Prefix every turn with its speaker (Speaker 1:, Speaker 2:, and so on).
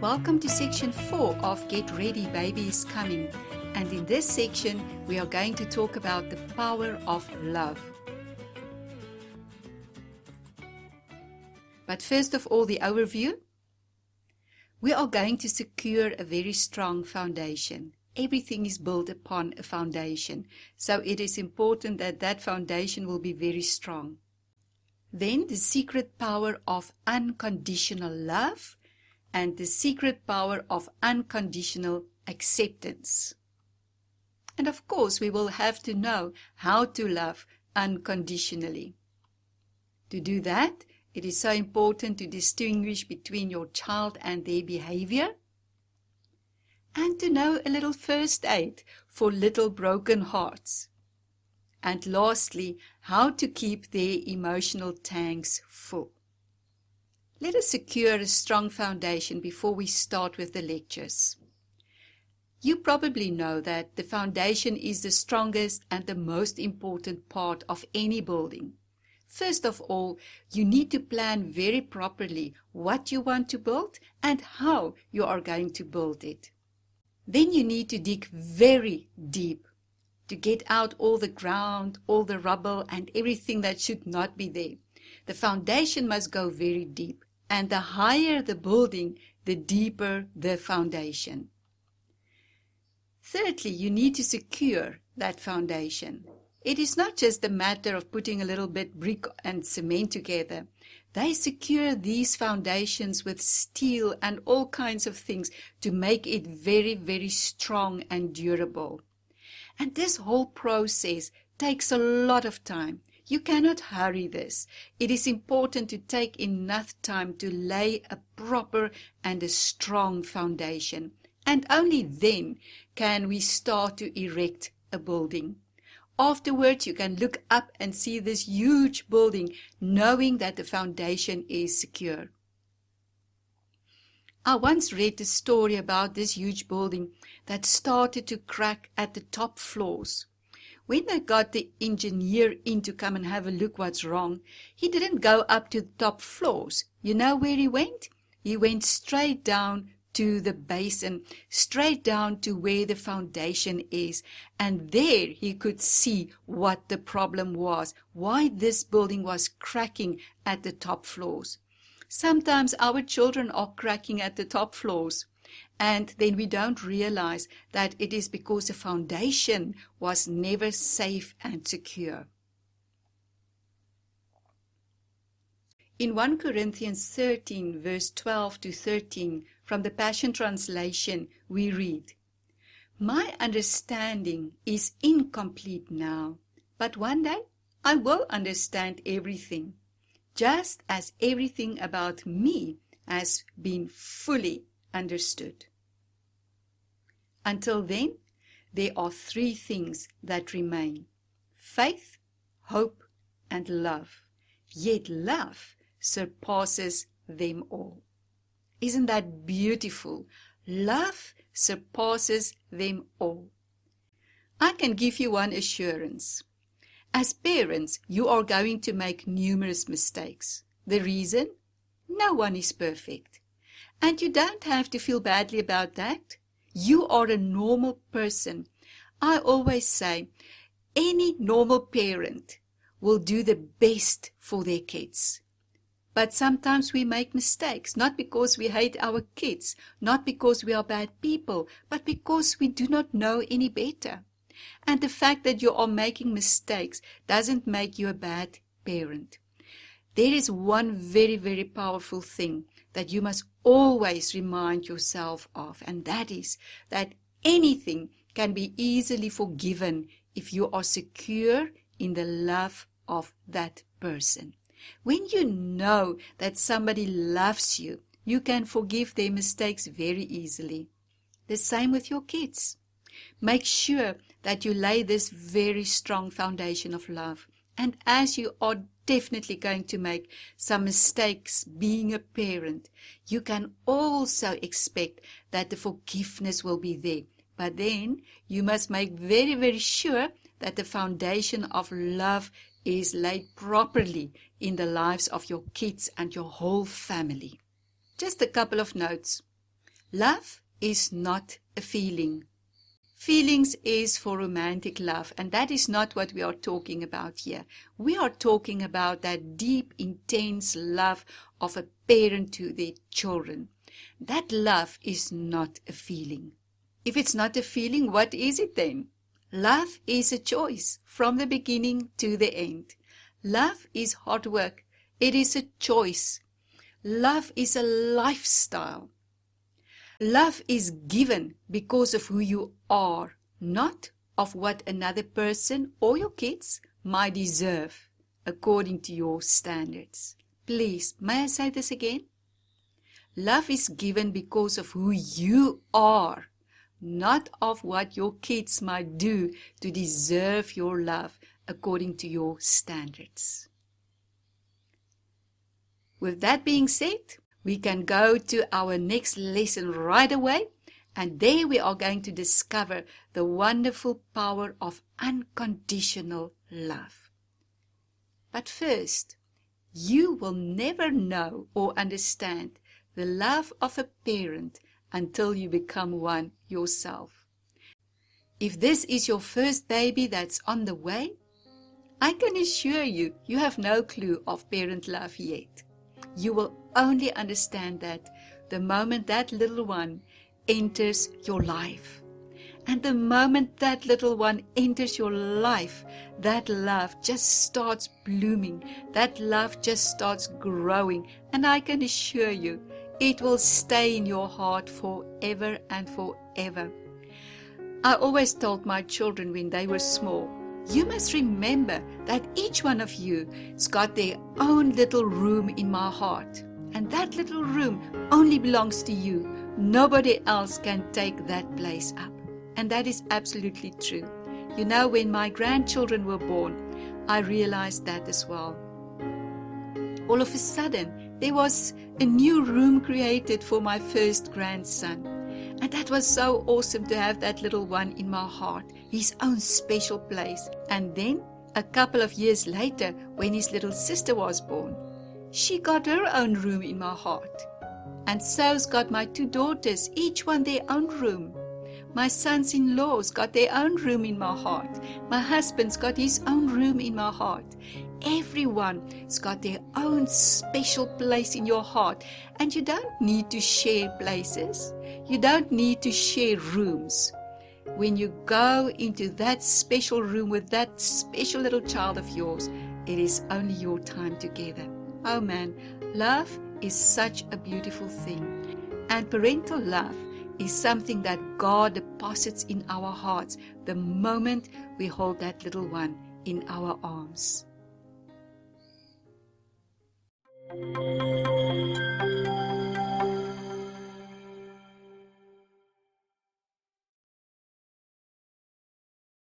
Speaker 1: Welcome to section 4 of Get Ready, Baby is Coming. And in this section, we are going to talk about the power of love. But first of all, the overview. We are going to secure a very strong foundation. Everything is built upon a foundation, so it is important that that foundation will be very strong. Then the secret power of unconditional love and the secret power of unconditional acceptance. And of course, we will have to know how to love unconditionally. To do that, it is so important to distinguish between your child and their behavior, and to know a little first aid for little broken hearts. And lastly, how to keep their emotional tanks full. Let us secure a strong foundation before we start with the lectures. You probably know that the foundation is the strongest and the most important part of any building. First of all, you need to plan very properly what you want to build and how you are going to build it. Then you need to dig very deep to get out all the ground, all the rubble and everything that should not be there. The foundation must go very deep, and the higher the building, the deeper the foundation. Thirdly, you need to secure that foundation. It is not just a matter of putting a little bit brick and cement together. They secure these foundations with steel and all kinds of things to make it very, very strong and durable. And this whole process takes a lot of time. You cannot hurry this. It is important to take enough time to lay a proper and a strong foundation. And only then can we start to erect a building. Afterwards, you can look up and see this huge building, knowing that the foundation is secure. I once read a story about this huge building that started to crack at the top floors. When they got the engineer in to come and have a look what's wrong, he didn't go up to the top floors. You know where he went? He went straight down to the basin, straight down to where the foundation is. And there he could see what the problem was, why this building was cracking at the top floors. Sometimes our children are cracking at the top floors, and then we don't realize that it is because the foundation was never safe and secure. In 1 Corinthians 13, verse 12 to 13, from the Passion Translation, we read, "My understanding is incomplete now, but one day I will understand everything, just as everything about me has been fully understood. Until then, there are 3 things that remain: faith, hope, and love. Yet love surpasses them all." Isn't that beautiful? Love surpasses them all. I can give you one assurance. As parents, you are going to make numerous mistakes. The reason? No one is perfect. And you don't have to feel badly about that. You are a normal person. I always say, any normal parent will do the best for their kids. But sometimes we make mistakes, not because we hate our kids, not because we are bad people, but because we do not know any better. And the fact that you are making mistakes doesn't make you a bad parent. There is one very, very powerful thing that you must always remind yourself of, and that is that anything can be easily forgiven if you are secure in the love of that person. When you know that somebody loves you, you can forgive their mistakes very easily. The same with your kids. Make sure that you lay this very strong foundation of love. And as you are definitely going to make some mistakes being a parent, you can also expect that the forgiveness will be there. But then you must make very, very sure that the foundation of love is laid properly in the lives of your kids and your whole family. Just a couple of notes. Love is not a feeling. Feelings is for romantic love, and that is not what we are talking about here. We are talking about that deep, intense love of a parent to their children. That love is not a feeling. If it's not a feeling, what is it then? Love is a choice from the beginning to the end. Love is hard work. It is a choice. Love is a lifestyle. Love is given because of who you are, not of what another person or your kids might deserve according to your standards. Please, may I say this again? Love is given because of who you are, not of what your kids might do to deserve your love according to your standards. With that being said, we can go to our next lesson right away, and there we are going to discover the wonderful power of unconditional love. But first, you will never know or understand the love of a parent until you become one yourself. If this is your first baby that's on the way, I can assure you, you have no clue of parent love yet. You will only understand that the moment that little one enters your life. And the moment that little one enters your life, that love just starts blooming. That love just starts growing. And I can assure you, it will stay in your heart forever and forever. I always told my children when they were small, you must remember that each one of you has got their own little room in my heart. And that little room only belongs to you. Nobody else can take that place up. And that is absolutely true. You know, when my grandchildren were born, I realized that as well. All of a sudden, there was a new room created for my first grandson. And that was so awesome to have that little one in my heart, his own special place. And then, a couple of years later, when his little sister was born, she got her own room in my heart. And so's got my two daughters, each one their own room. My sons-in-laws got their own room in my heart. My husband's got his own room in my heart. Everyone's got their own special place in your heart. And you don't need to share places. You don't need to share rooms. When you go into that special room with that special little child of yours, it is only your time together. Oh man, love is such a beautiful thing. And parental love is something that God deposits in our hearts the moment we hold that little one in our arms.